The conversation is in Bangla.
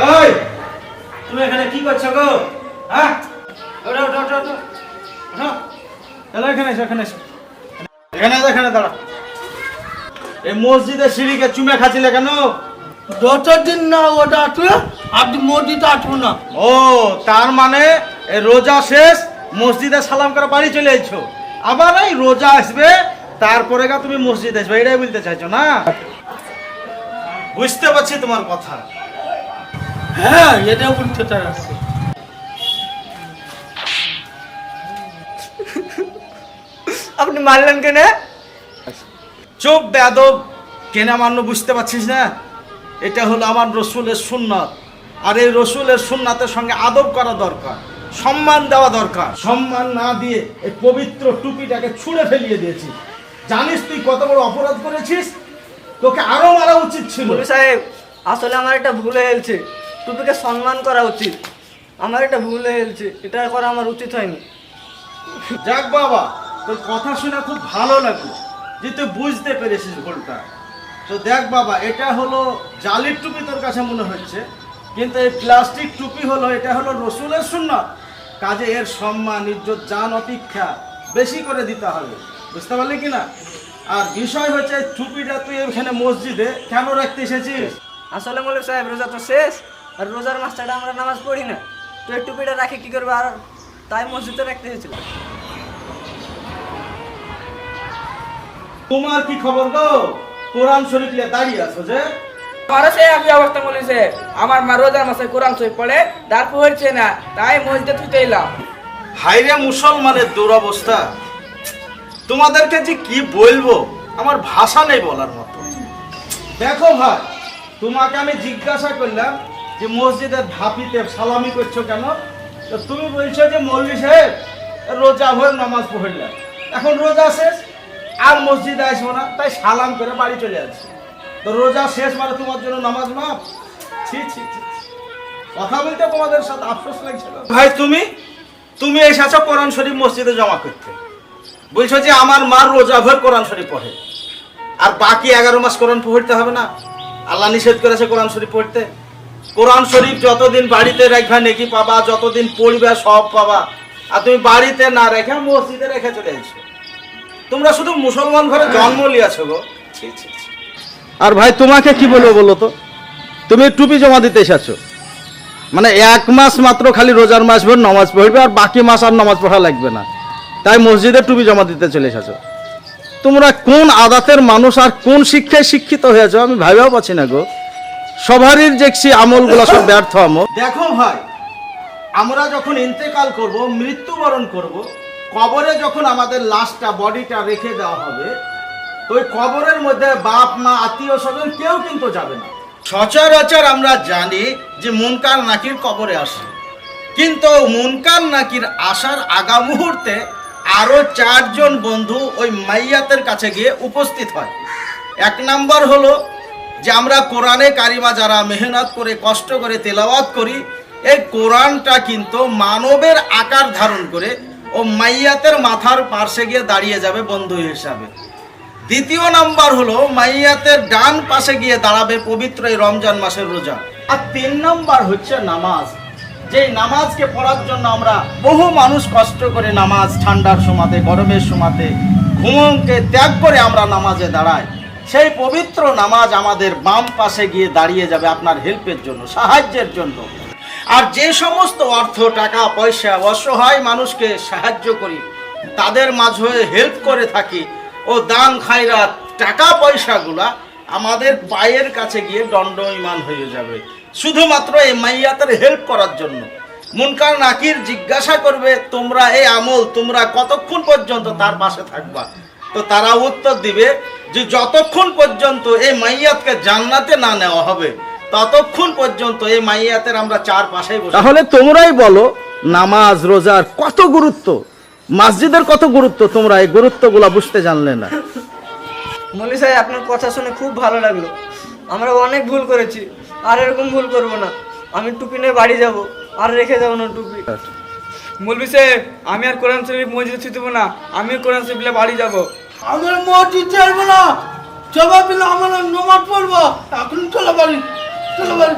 এই তুমি এখানে কি করছো গো? হ্যাঁ, ওঠো ওঠো ওঠো ওঠো ওঠো, এলো এখানে এসো, এখানে এসো, এখানে দাঁড়া। এই মসজিদের সিঁড়িকে চুমে খাচ্ছিলে কেন? যতদিন না ওটা আসবে আপনি মসজিদে আসবো না। ও তার মানে এই রোজা শেষ, মসজিদে সালাম করে বাড়ি চলে যাচ্ছো, আবার এই রোজা আসবে তারপরে তুমি মসজিদে আসবে, এটাই বলতে চাইছো না? বুঝতে পারছি তোমার কথা। হ্যাঁ, এটা বলতে চাচ্ছি। আপনি মারলেন কেন? চুপ বেয়াদব, কেনা মান্য বুঝতে পারছিস না? এটা হলো আমার রসুলের সুন্নাত, আর এই রসুলের সুন্নাতের সঙ্গে আদব করা দরকার, সম্মান দেওয়া দরকার। সম্মান না দিয়ে এই পবিত্র টুপিটাকে ছুঁড়ে ফেলিয়ে দিয়েছিস। জানিস তুই কত বড় অপরাধ করেছিস? তোকে আরো মারা উচিত ছিল। মৌলভী সাহেব, আসলে আমার একটা ভুল হয়ে গেছে, টুপিকে সম্মান করা উচিত। আমার একটা ভুল হয়ে গেছে, এটা করা আমার উচিত হয়নি। যাক বাবা, তোর কথা শুনে খুব ভালো লাগলো যে তুই বুঝতে পেরেছিস ভুলটা। তো দেখ বাবা, এটা হলো জালির টুপি তোর কাছে মনে হচ্ছে, কিন্তু এই প্লাস্টিক টুপি হলো, এটা হলো রসুলের সুন্নাত, কাজে এর সম্মান ইজ্জত জান অপেক্ষা বেশি করে দিতে হবে, বুঝতে পারলি কি না? আর বিষয় হচ্ছে টুপিটা তুই এখানে মসজিদে কেন রাখতে এসেছিস? আসলে মৌলভী সাহেব, রোজা তো শেষ, আর রোজার মাসটা আমরা নামাজ পড়ি না, তো এই টুপিটা রাখি কি করবো, আর তাই মসজিদে রাখতে হয়েছিল। তোমার কি খবর গো? কোরআন শরীফ নিয়ে দাঁড়িয়ে আছো যে? আমারও সেই একই অবস্থা বলেছে। আমার মা রোজার মাসে কোরআন শরীফ পড়ে, ডাক পড়ছে না, তাই মসজিদে থুতে এলাম। হাইরে মুসলমানের দুরবস্থা, তোমাদেরকে যে কি বলবো, আমার ভাষা নেই বলার মতো। দেখো ভাই, তোমাকে আমি জিজ্ঞাসা করলাম যে মসজিদের ধাপিতে সালামি করছো কেন, তো তুমি বলছো যে মৌলভী সাহেব রোজা হয়ে নামাজ পড়লাম, এখন রোজা শেষ আর মসজিদে আসবো না, তাই সালাম করে বাড়ি চলে আসছি। তো রোজা শেষ মানে তোমার জন্য নামাজ মাফ? ছি ছি ছি, কথা বলতে তোমাদের সাথে আফসোস লাগছিল। ভাই তুমি এসেছো কোরআন শরীফ মসজিদে জমা করতে, বলছো যে আমার মার রোজা ভর কোরআন শরীফ পড়ে, আর বাকি 11 মাস কোরআন পড়তে হবে না? আল্লাহ নিষেধ করেছে কোরআন শরীফ পড়তে। কোরআন শরীফ যতদিন বাড়িতে রাখবা নেকি পাবা, যতদিন পড়বে সব পাবা, আর তুমি বাড়িতে না রেখে মসজিদে রেখে চলে এসো। তোমরা শুধু মুসলমান ঘরে জন্ম লিয়াছো গো। আর ভাই তোমাকে কি বলবো বলো তো, তুমি টুপি জমা দিতে এসেছো, মানে 1 মাস মাত্র খালি রোজার মাস ভর নামাজ পড়বে, আর বাকি মাস আর নামাজ পড়া লাগবে না, তাই মসজিদে টুপি জমা দিতে চলে এসেছো। তোমরা কোন আদাতের মানুষ আর কোন শিক্ষায় শিক্ষিত হয়েছো আমি ভাবেও পাচ্ছি না গো। সবারই দেখছি আমলগুলো সব ব্যর্থ আমল। দেখো ভাই, আমরা যখন ইন্তেকাল করব, মৃত্যুবরণ করব, কবরে যখন আমাদের লাশটা বডিটা রেখে দেওয়া হবে, তো ওই কবরের মধ্যে বাপ মা আত্মীয় স্বজন কেউ কিন্তু যাবে না। সচরাচর আমরা জানি যে মুনকার নাকির কবরে আসে, কিন্তু মুনকার নাকির আসার আগা মুহূর্তে আরো 4 জন বন্ধু ওই মাইয়াতের কাছে গিয়ে উপস্থিত হয়। 1 নাম্বার হলো যে আমরা কোরআনে কারিমা যারা মেহনত করে কষ্ট করে তেলাওয়াত করি, এই কোরআনটা কিন্তু মানবের আকার ধারণ করে ও মাইয়াতের মাথার পাশে গিয়ে দাঁড়িয়ে যাবে বন্ধু হিসাবে। 2 নাম্বার হলো মাইয়াতের ডান পাশে গিয়ে দাঁড়াবে পবিত্র এই রমজান মাসের রোজা। আর 3 নাম্বার হচ্ছে নামাজ, যেই নামাজকে পড়ার জন্য আমরা বহু মানুষ কষ্ট করে নামাজ ঠান্ডার সময়তে গরমের সময়তে ঘুমকে ত্যাগ করে আমরা নামাজে দাঁড়াই, সেই পবিত্র নামাজ আমাদের বাম পাশে গিয়ে দাঁড়িয়ে যাবে আপনার হেল্পের জন্য, সাহায্যের জন্য। আর যে সমস্ত অর্থ টাকা পয়সা অসহায় মানুষকে সাহায্য করি, তাদের মাঝে হেল্প করে থাকি, ও দান খায়রাত টাকা পয়সাগুলা আমাদের পায়ের কাছে গিয়ে দণ্ডায়মান হয়ে যাবে, শুধুমাত্র এই মাইয়াতের হেল্প করার জন্য। মুনকার নাকির জিজ্ঞাসা করবে তোমরা এই আমল তোমরা কতক্ষণ পর্যন্ত তার পাশে থাকবা, তো তারা উত্তর দিবে যে যতক্ষণ পর্যন্ত এই মাইয়াতকে জান্নাতে না নেওয়া হবে ততক্ষণ পর্যন্ত এই মাইয়াতের আমরা 4 পাশেই বসে। তাহলে তোমরাই বলো নামাজ রোজার কত গুরুত্ব, মসজিদের কত গুরুত্ব, তোমরা এই গুরুত্বগুলো বুঝতে জানলে না। মৌলভী সাহেব, আপনার কথা শুনে খুব ভালো লাগলো। আমরা অনেক ভুল করেছি, আর এরকম ভুল করব না। আমি টুপি নিয়ে বাড়ি যাব, আর রেখে যাবো না টুপি। মৌলভী সাহেব, আমি আর কোরআন শরীফ মসজিদে থুতে দেবো না, আমিও কোরআন শরীফ নিয়ে বাড়ি যাবো। আমার মসজিদ ছাড়বো না, জবাব দিলে আমার নমাজ পড়বো। এখন চলো বাড়ি, চলো বাড়ি।